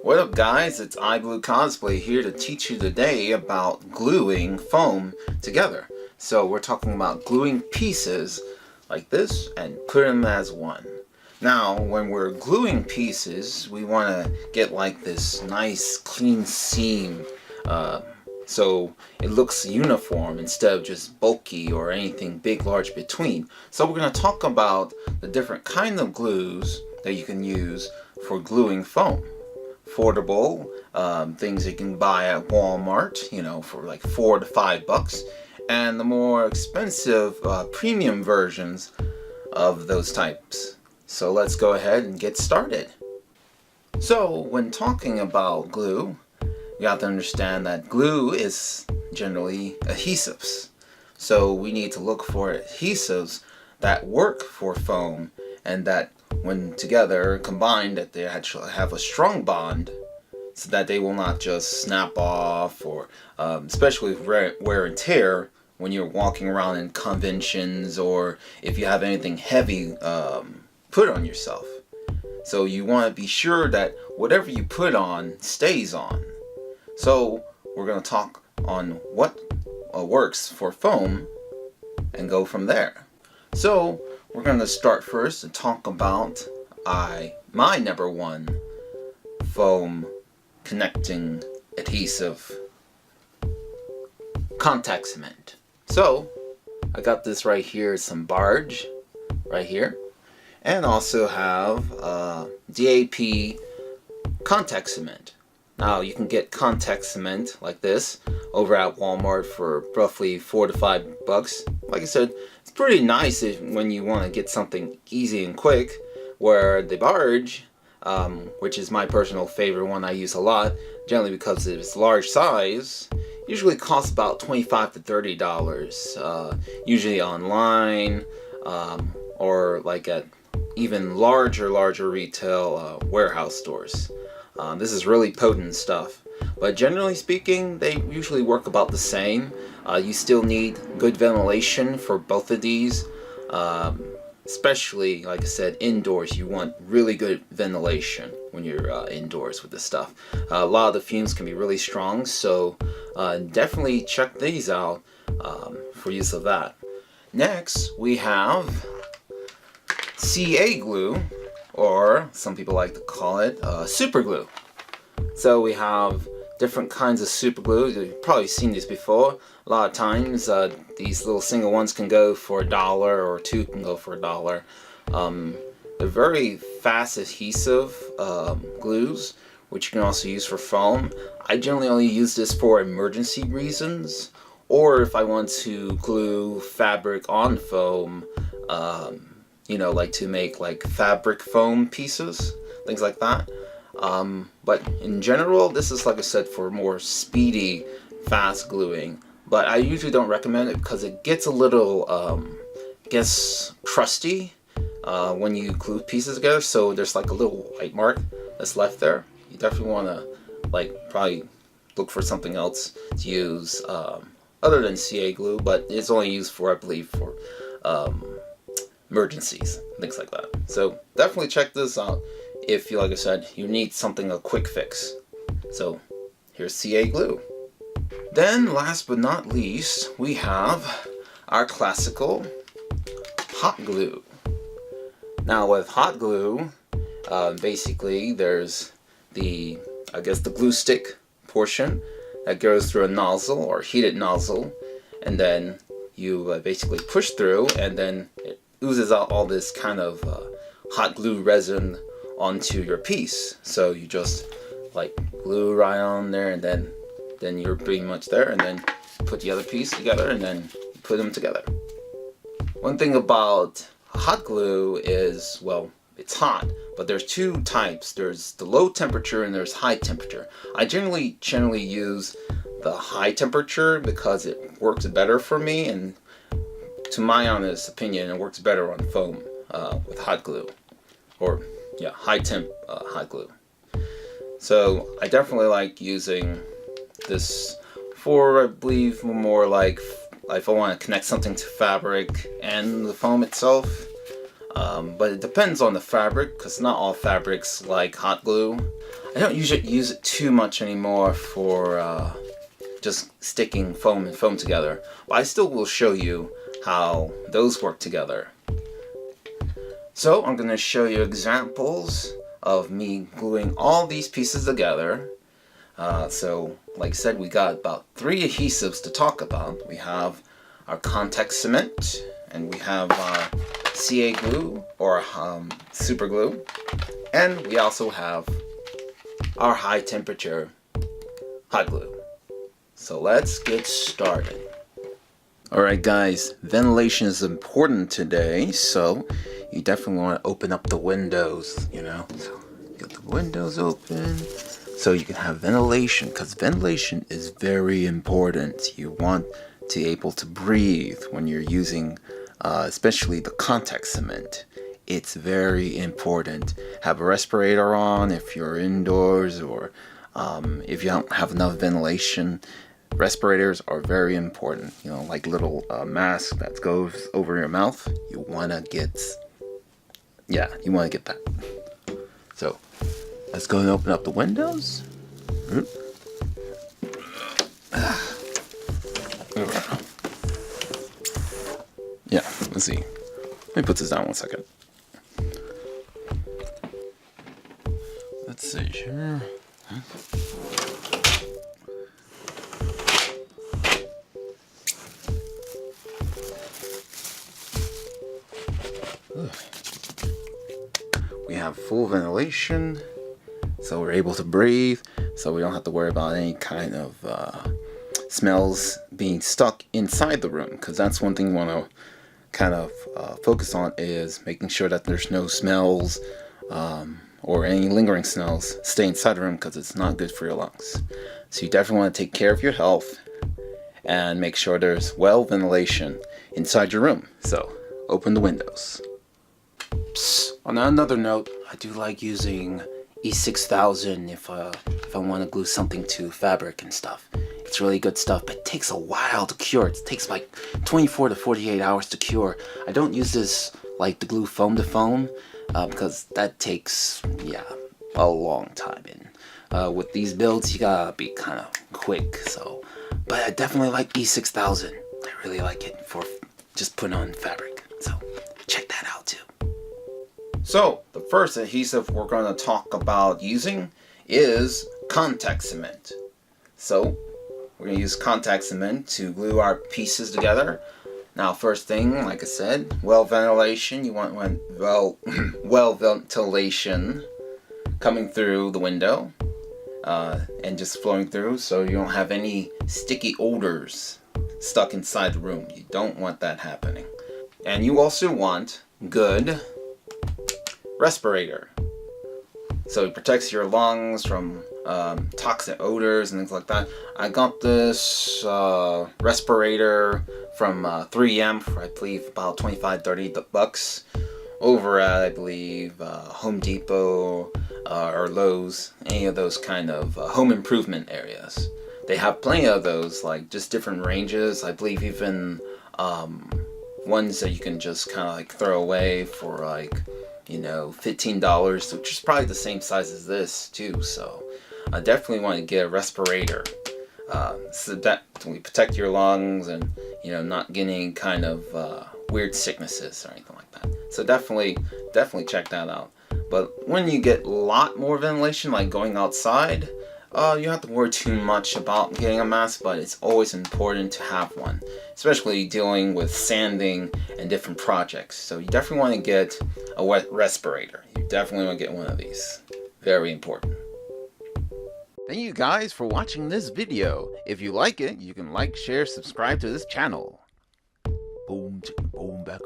What up guys, it's IBlue Cosplay here to teach you today about gluing foam together. So we're talking about gluing pieces like this and put them as one. Now when we're gluing pieces, we want to get like this nice clean seam so it looks uniform instead of just bulky or anything big large between. So we're going to talk about the different kind of glues that you can use for gluing foam. Affordable things you can buy at Walmart, you know, for like $4 to $5, and the more expensive premium versions of those types. So let's go ahead and get started. So when talking about glue, you have to understand that glue is generally adhesives. So we need to look for adhesives that work for foam and that when together, combined, that they actually have a strong bond so that they will not just snap off, or especially with wear and tear when you're walking around in conventions or if you have anything heavy put on yourself. So you want to be sure that whatever you put on stays on. So we're going to talk on what works for foam and go from there. So we're going to start first and talk about my number one foam connecting adhesive, contact cement. So I got this right here, some Barge right here, and also have DAP contact cement. Now you can get contact cement like this over at Walmart for roughly $4 to $5. Like I said, it's pretty nice when you want to get something easy and quick, where the Barge, which is my personal favorite one I use a lot, generally because of its large size, usually costs about $25 to $30, usually online, or like at even larger retail warehouse stores. This is really potent stuff, but generally speaking they usually work about the same. You still need good ventilation for both of these, especially like I said, indoors. You want really good ventilation when you're indoors with this stuff. A lot of the fumes can be really strong, so definitely check these out for use of that. Next we have CA glue, or some people like to call it super glue. So we have different kinds of super glue. You've probably seen these before. A lot of times these little single ones can go for $1, or two can go for $1. They're very fast adhesive glues, which you can also use for foam. I generally only use this for emergency reasons, or if I want to glue fabric on foam, you know, like to make like fabric foam pieces, things like that. But in general, this is, like I said, for more speedy, fast gluing. But I usually don't recommend it because it gets a little, gets crusty when you glue pieces together. So there's like a little white mark that's left there. You definitely want to like probably look for something else to use other than CA glue, but it's only used for, I believe, for emergencies, things like that. So definitely check this out if you, like I said, you need something, a quick fix. So here's CA glue. Then last but not least, we have our classical hot glue. Now with hot glue, basically there's the, I guess, the glue stick portion that goes through a nozzle or heated nozzle, and then you basically push through, and then it oozes out all this kind of hot glue resin onto your piece. So you just like glue right on there, and then you're pretty much there, and then put the other piece together, and then put them together. One thing about hot glue is, well, it's hot, but there's two types. There's the low temperature and there's high temperature. I generally use the high temperature because it works better for me, and to my honest opinion, it works better on foam with hot glue, or yeah, high temp hot glue. So I definitely like using this for, I believe, more like if I want to connect something to fabric and the foam itself. But it depends on the fabric, because not all fabrics like hot glue. I don't usually use it too much anymore for just sticking foam and foam together, but I still will show you how those work together. So I'm going to show you examples of me gluing all these pieces together. So like I said, we got about 3 adhesives to talk about. We have our contact cement, and we have our CA glue or super glue, and we also have our high temperature hot glue. So let's get started. Alright guys, ventilation is important today, so you definitely want to open up the windows, you know. So get the windows open so you can have ventilation, because ventilation is very important. You want to be able to breathe when you're using especially the contact cement. It's very important. Have a respirator on if you're indoors, or if you don't have enough ventilation. Respirators are very important. You know, like little mask that goes over your mouth. You want to get, you want to get that. So let's go and open up the windows. Yeah, let's see. Let me put this down 1 second. Let's see here. We have full ventilation, so we're able to breathe, so we don't have to worry about any kind of smells being stuck inside the room, because that's one thing you want to kind of focus on, is making sure that there's no smells or any lingering smells stay inside the room, because it's not good for your lungs. So you definitely want to take care of your health and make sure there's well ventilation inside your room. So open the windows. Psst. On another note, I do like using E6000 if I want to glue something to fabric and stuff. It's really good stuff, but it takes a while to cure. It takes like 24 to 48 hours to cure. I don't use this like to glue foam to foam because that takes, a long time. And with these builds, you gotta be kind of quick. So, but I definitely like E6000. I really like it for just putting on fabric. So check that out too. So the first adhesive we're going to talk about using is contact cement. So we're going to use contact cement to glue our pieces together. Now, first thing, like I said, well ventilation. You want well ventilation coming through the window and just flowing through, so you don't have any sticky odors stuck inside the room. You don't want that happening. And you also want good respirator, so it protects your lungs from toxic odors and things like that. I got this respirator from 3M for, I believe, about $25-30 over at, I believe, Home Depot or Lowe's, any of those kind of home improvement areas. They have plenty of those, like just different ranges. I believe even ones that you can just kind of like throw away for like, $15, which is probably the same size as this too. So I definitely want to get a respirator so that we protect your lungs and not getting any kind of weird sicknesses or anything like that. So definitely check that out. But when you get a lot more ventilation, like going outside, you don't have to worry too much about getting a mask, but it's always important to have one, especially dealing with sanding and different projects. So you definitely want to get a wet respirator. You definitely want to get one of these. Very important. Thank you guys for watching this video. If you like it, you can like, share, subscribe to this channel. Boom, chicka, boom, back